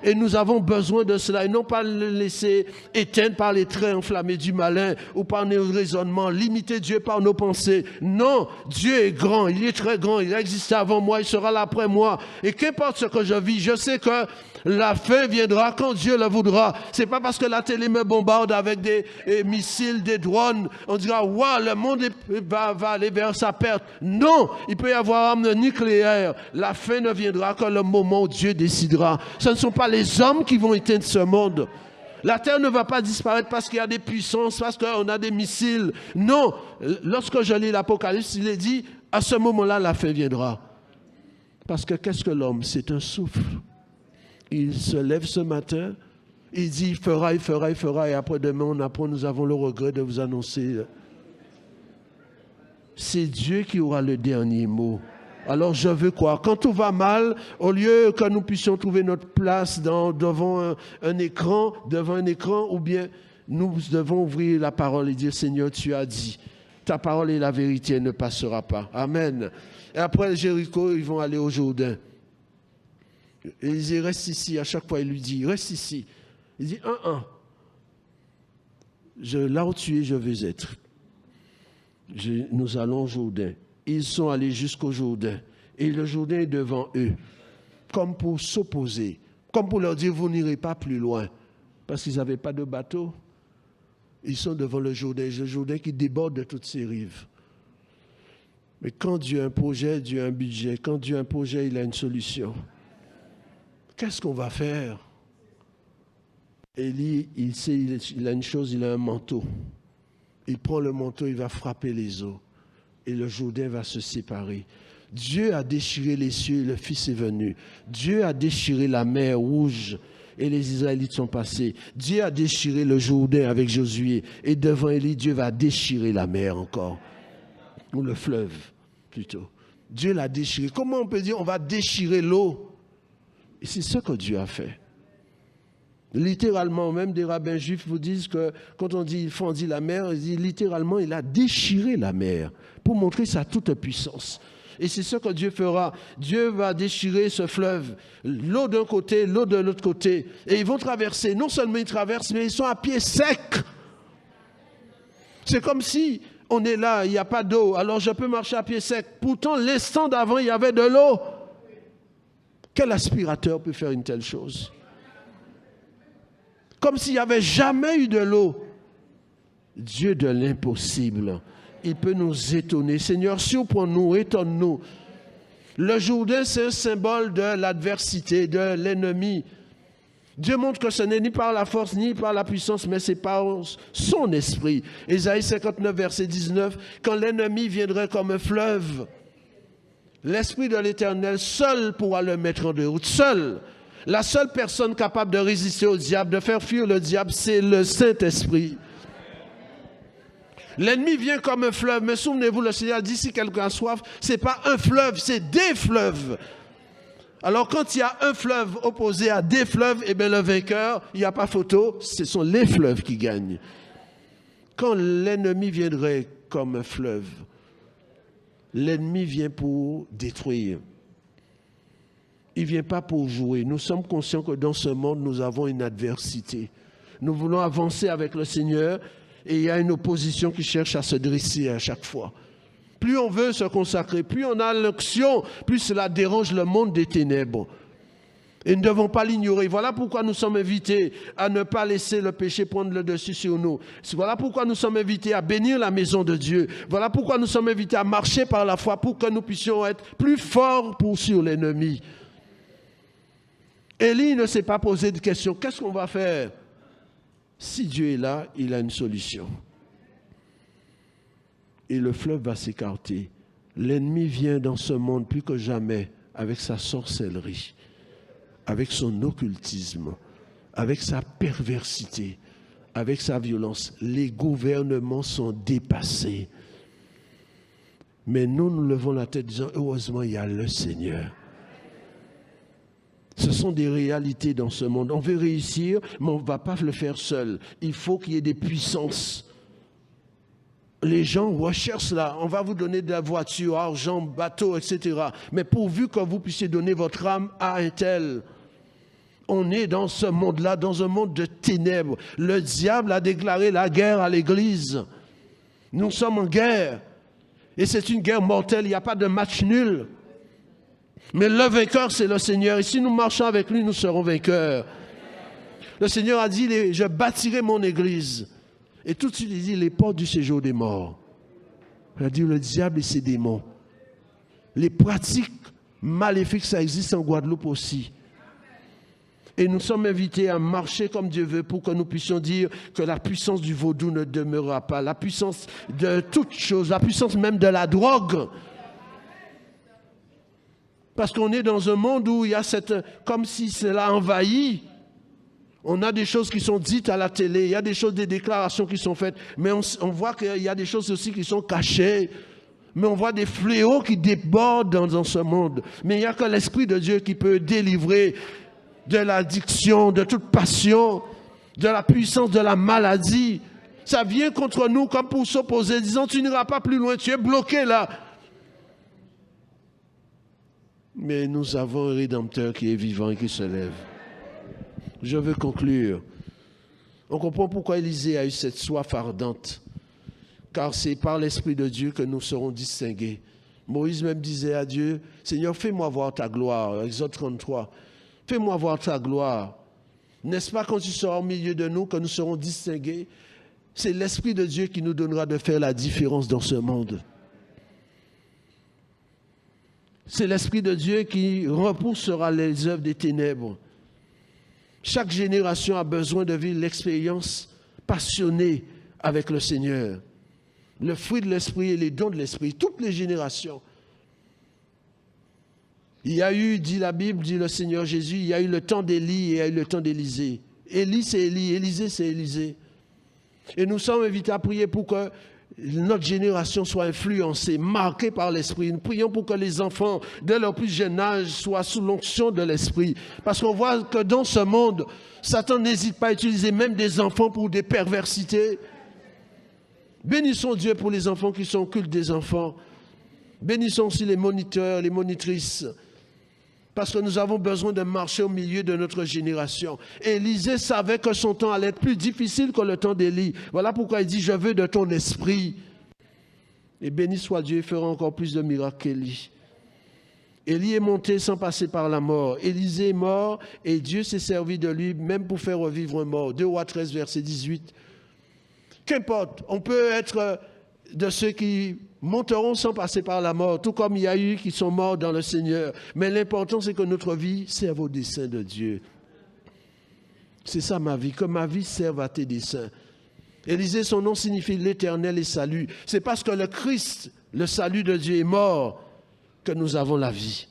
Et nous avons besoin de cela. Et non pas le laisser éteindre par les traits enflammés du malin ou par nos raisonnements, limiter Dieu par nos pensées. Non, Dieu est grand, il est très grand, il a existé avant moi, il sera là après moi. Et qu'importe ce que je vis, je sais que la fin viendra quand Dieu le voudra. C'est pas parce que la télé me bombarde avec des missiles, des drones, on dira, waouh, le monde va aller vers sa perte. Non, il peut y avoir arme nucléaire. La fin ne viendra que le moment où Dieu décidera. Ce ne sont pas les hommes qui vont éteindre ce monde. La terre ne va pas disparaître parce qu'il y a des puissances, parce qu'on a des missiles. Non, lorsque je lis l'Apocalypse, il est dit, à ce moment-là, la fin viendra. Parce que qu'est-ce que l'homme? C'est un souffle. Il se lève ce matin, il dit, il fera, et après-demain, on apprend, nous avons le regret de vous annoncer. C'est Dieu qui aura le dernier mot. Alors je veux croire. Quand tout va mal, au lieu que nous puissions trouver notre place devant un écran, ou bien nous devons ouvrir la parole et dire, Seigneur, tu as dit, ta parole est la vérité, elle ne passera pas. Amen. Et après Jéricho, ils vont aller au Jourdain. Et il dit, reste ici. À chaque fois, il lui dit, reste ici. Il dit, là où tu es, je veux être. Nous allons au Jourdain. Ils sont allés jusqu'au Jourdain. Et le Jourdain est devant eux. Comme pour s'opposer. Comme pour leur dire, vous n'irez pas plus loin. Parce qu'ils n'avaient pas de bateau. Ils sont devant le Jourdain qui déborde de toutes ses rives. Mais quand Dieu a un projet, Dieu a un budget. Quand Dieu a un projet, il a une solution. Qu'est-ce qu'on va faire? Élie, il sait, il a une chose, il a un manteau. Il prend le manteau, il va frapper les eaux. Et le Jourdain va se séparer. Dieu a déchiré les cieux et le Fils est venu. Dieu a déchiré la mer Rouge et les Israélites sont passés. Dieu a déchiré le Jourdain avec Josué. Et devant Élie, Dieu va déchirer la mer encore. Ou le fleuve, plutôt. Dieu l'a déchiré. Comment on peut dire on va déchirer l'eau? Et c'est ce que Dieu a fait. Littéralement, même des rabbins juifs vous disent que quand on dit il fendit la mer, ils disent littéralement il a déchiré la mer pour montrer sa toute puissance. Et c'est ce que Dieu fera. Dieu va déchirer ce fleuve, l'eau d'un côté, l'eau de l'autre côté. Et ils vont traverser. Non seulement ils traversent, mais ils sont à pied sec. C'est comme si on est là, il n'y a pas d'eau, alors je peux marcher à pied sec. Pourtant, l'instant d'avant, il y avait de l'eau. Quel aspirateur peut faire une telle chose? Comme s'il n'y avait jamais eu de l'eau. Dieu de l'impossible. Il peut nous étonner. Seigneur, surprends-nous, étonne-nous. Le Jourdain, c'est un symbole de l'adversité, de l'ennemi. Dieu montre que ce n'est ni par la force, ni par la puissance, mais c'est par son esprit. Ésaïe 59, verset 19, quand l'ennemi viendrait comme un fleuve, l'esprit de l'Éternel seul pourra le mettre en déroute. Seul. La seule personne capable de résister au diable, de faire fuir le diable, c'est le Saint-Esprit. L'ennemi vient comme un fleuve, mais souvenez-vous, le Seigneur dit si quelqu'un a soif, ce n'est pas un fleuve, c'est des fleuves. Alors quand il y a un fleuve opposé à des fleuves, eh bien le vainqueur, il n'y a pas photo, ce sont les fleuves qui gagnent. Quand l'ennemi viendrait comme un fleuve, l'ennemi vient pour détruire. Il ne vient pas pour jouer. Nous sommes conscients que dans ce monde, nous avons une adversité. Nous voulons avancer avec le Seigneur et il y a une opposition qui cherche à se dresser à chaque fois. Plus on veut se consacrer, plus on a l'action, plus cela dérange le monde des ténèbres. Et nous ne devons pas l'ignorer. Voilà pourquoi nous sommes invités à ne pas laisser le péché prendre le dessus sur nous. Voilà pourquoi nous sommes invités à bénir la maison de Dieu. Voilà pourquoi nous sommes invités à marcher par la foi pour que nous puissions être plus forts sur l'ennemi. Élie ne s'est pas posé de question. Qu'est-ce qu'on va faire? Si Dieu est là, il a une solution. Et le fleuve va s'écarter. L'ennemi vient dans ce monde plus que jamais avec sa sorcellerie, avec son occultisme, avec sa perversité, avec sa violence. Les gouvernements sont dépassés. Mais nous levons la tête disant, heureusement, il y a le Seigneur. Ce sont des réalités dans ce monde. On veut réussir, mais on ne va pas le faire seul. Il faut qu'il y ait des puissances. Les gens recherchent là, on va vous donner de la voiture, argent, bateau, etc. Mais pourvu que vous puissiez donner votre âme à un tel. On est dans ce monde-là, dans un monde de ténèbres. Le diable a déclaré la guerre à l'Église. Nous sommes en guerre. Et c'est une guerre mortelle, il n'y a pas de match nul. Mais le vainqueur, c'est le Seigneur. Et si nous marchons avec lui, nous serons vainqueurs. Le Seigneur a dit, je bâtirai mon Église. Et tout de suite, il dit, les portes du séjour des morts. Il a dit, le diable et ses démons. Les pratiques maléfiques, ça existe en Guadeloupe aussi. Et nous sommes invités à marcher comme Dieu veut pour que nous puissions dire que la puissance du vaudou ne demeurera pas. La puissance de toutes choses, la puissance même de la drogue. Parce qu'on est dans un monde où il y a comme si cela envahit. On a des choses qui sont dites à la télé, il y a des choses, des déclarations qui sont faites, mais on voit qu'il y a des choses aussi qui sont cachées. Mais on voit des fléaux qui débordent dans ce monde. Mais il n'y a que l'Esprit de Dieu qui peut délivrer de l'addiction, de toute passion, de la puissance de la maladie. Ça vient contre nous comme pour s'opposer, disant tu n'iras pas plus loin, tu es bloqué là. Mais nous avons un Rédempteur qui est vivant et qui se lève. Je veux conclure. On comprend pourquoi Élisée a eu cette soif ardente. Car c'est par l'Esprit de Dieu que nous serons distingués. Moïse même disait à Dieu, Seigneur, fais-moi voir ta gloire. Exode 33. Fais-moi voir ta gloire. N'est-ce pas quand tu seras au milieu de nous que nous serons distingués? C'est l'Esprit de Dieu qui nous donnera de faire la différence dans ce monde. C'est l'Esprit de Dieu qui repoussera les œuvres des ténèbres. Chaque génération a besoin de vivre l'expérience passionnée avec le Seigneur. Le fruit de l'Esprit et les dons de l'Esprit, toutes les générations. Il y a eu, dit la Bible, dit le Seigneur Jésus, il y a eu le temps d'Élie et il y a eu le temps d'Élisée. Élie, c'est Élie, Élisée, c'est Élisée. Et nous sommes invités à prier pour que notre génération soit influencée, marquée par l'Esprit. Nous prions pour que les enfants, dès leur plus jeune âge, soient sous l'onction de l'Esprit. Parce qu'on voit que dans ce monde, Satan n'hésite pas à utiliser même des enfants pour des perversités. Bénissons Dieu pour les enfants qui sont au culte des enfants. Bénissons aussi les moniteurs, les monitrices. Parce que nous avons besoin de marcher au milieu de notre génération. Élisée savait que son temps allait être plus difficile que le temps d'Élie. Voilà pourquoi il dit, je veux de ton esprit. Et béni soit Dieu, il fera encore plus de miracles qu'Élie. Élie est monté sans passer par la mort. Élisée est mort et Dieu s'est servi de lui même pour faire revivre un mort. 2 Rois 13, verset 18. Qu'importe, on peut être de ceux qui monteront sans passer par la mort, tout comme il y a eu qui sont morts dans le Seigneur. Mais l'important, c'est que notre vie serve au dessein de Dieu. C'est ça ma vie, que ma vie serve à tes desseins. Élisée, son nom signifie l'éternel et salut. C'est parce que le Christ, le salut de Dieu, est mort que nous avons la vie.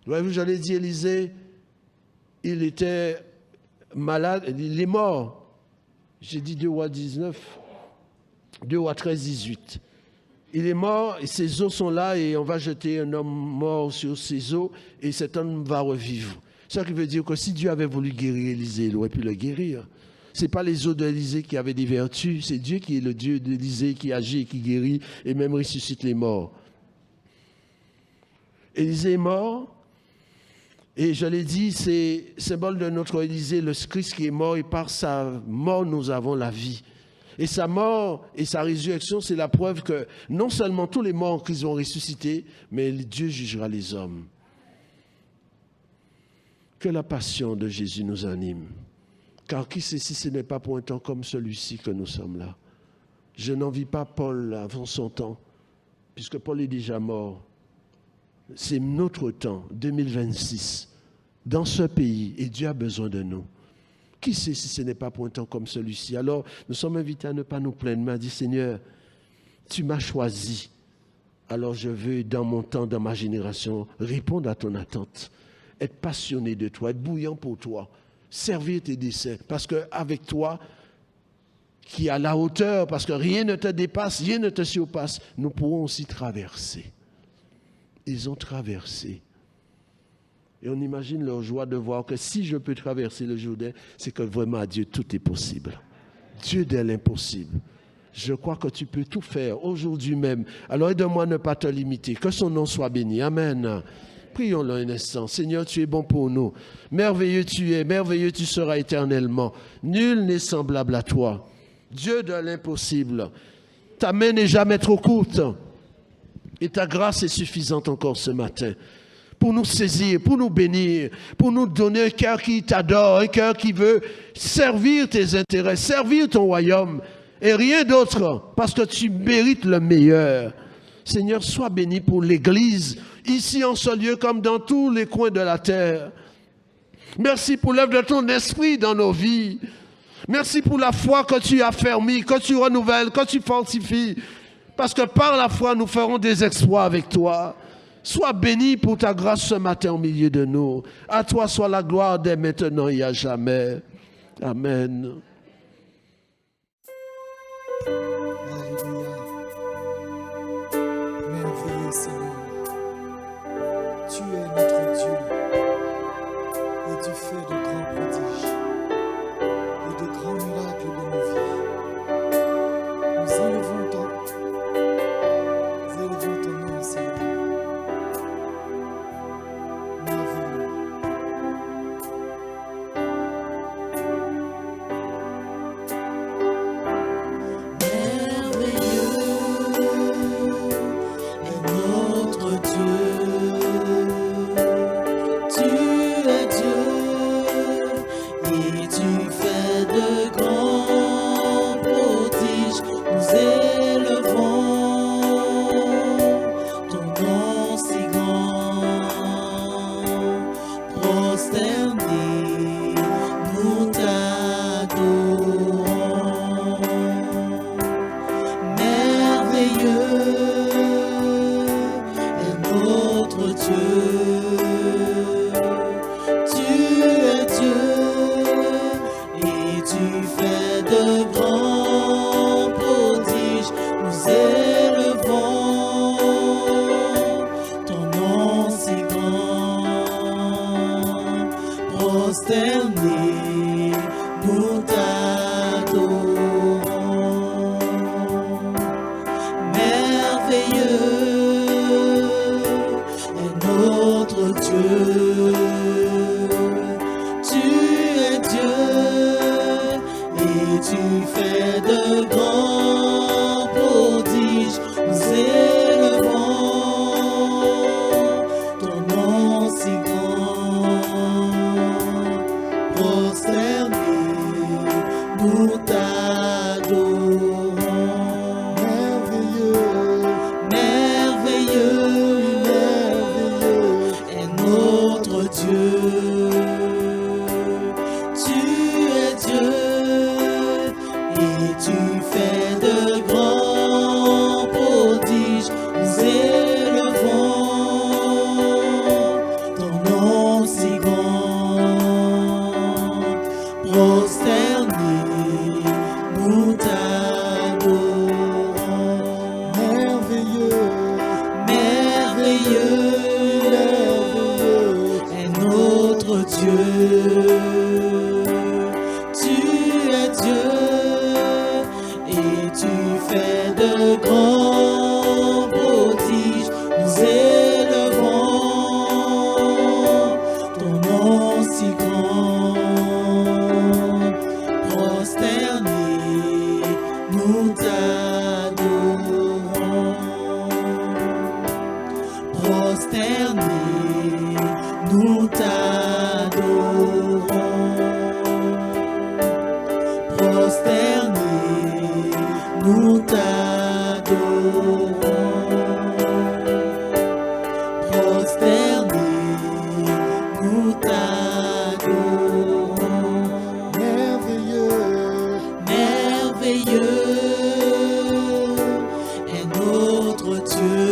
Voyez-vous, je l'ai dit, Élisée, il était malade, il est mort. J'ai dit 2 Rois 19, 2 Rois 13, 18. Il est mort et ses os sont là et on va jeter un homme mort sur ses os et cet homme va revivre. Ça qui veut dire que si Dieu avait voulu guérir Élisée, il aurait pu le guérir. Ce n'est pas les os d'Élisée qui avaient des vertus, c'est Dieu qui est le Dieu d'Élisée qui agit et qui guérit et même ressuscite les morts. Élisée est mort et je l'ai dit, c'est symbole de notre Élisée, le Christ qui est mort et par sa mort nous avons la vie. Et sa mort et sa résurrection, c'est la preuve que non seulement tous les morts en Christ vont ressusciter, mais Dieu jugera les hommes. Que la passion de Jésus nous anime. Car qui sait si ce n'est pas pour un temps comme celui-ci que nous sommes là. Je n'envie pas Paul avant son temps, puisque Paul est déjà mort. C'est notre temps, 2026, dans ce pays, et Dieu a besoin de nous. Qui sait si ce n'est pas pour un temps comme celui-ci? Alors, nous sommes invités à ne pas nous plaindre, mais à dire, Seigneur, tu m'as choisi. Alors, je veux, dans mon temps, dans ma génération, répondre à ton attente. Être passionné de toi, être bouillant pour toi. Servir tes desseins. Parce qu'avec toi, qui est à la hauteur, parce que rien ne te dépasse, rien ne te surpasse, nous pourrons aussi traverser. Ils ont traversé. Et on imagine leur joie de voir que si je peux traverser le Jourdain, c'est que vraiment à Dieu tout est possible. Dieu de l'impossible. Je crois que tu peux tout faire aujourd'hui même. Alors aide-moi à ne pas te limiter. Que son nom soit béni. Amen. Prions-le un instant. Seigneur, tu es bon pour nous. Merveilleux tu es, merveilleux tu seras éternellement. Nul n'est semblable à toi. Dieu de l'impossible. Ta main n'est jamais trop courte. Et ta grâce est suffisante encore ce matin. Pour nous saisir, pour nous bénir, pour nous donner un cœur qui t'adore, un cœur qui veut servir tes intérêts, servir ton royaume, et rien d'autre, parce que tu mérites le meilleur. Seigneur, sois béni pour l'Église, ici en ce lieu comme dans tous les coins de la terre. Merci pour l'œuvre de ton esprit dans nos vies. Merci pour la foi que tu as fermée, que tu renouvelles, que tu fortifies, parce que par la foi, nous ferons des exploits avec toi. Sois béni pour ta grâce ce matin au milieu de nous. À toi soit la gloire dès maintenant et à jamais. Amen. Alléluia. Merveilleux Seigneur. Tu es notre Dieu et tu fais de grands prodiges et de grands miracles dans nos vies. Nous élevons ton nom, Seigneur. Merveilleux est notre Tu es Dieu et tu fais de grands prodiges. Nous élevons ton nom si grand. Prosternés, nous t'adorons. Dieu, tu es Dieu et tu fais de grands prodiges. Nous élevons ton nom si grand. Prosternés, nous t'adorons. Merveilleux, merveilleux. Dieu, tu es Dieu et tu fais de grands prodiges. Nous élevons ton nom si grand. Prosternés, nous t'adorons. Prosternés, nous t'adorons. Prosternés, nous t'adorons. Prosternés, nous t'adorons. merveilleux, merveilleux est notre Dieu.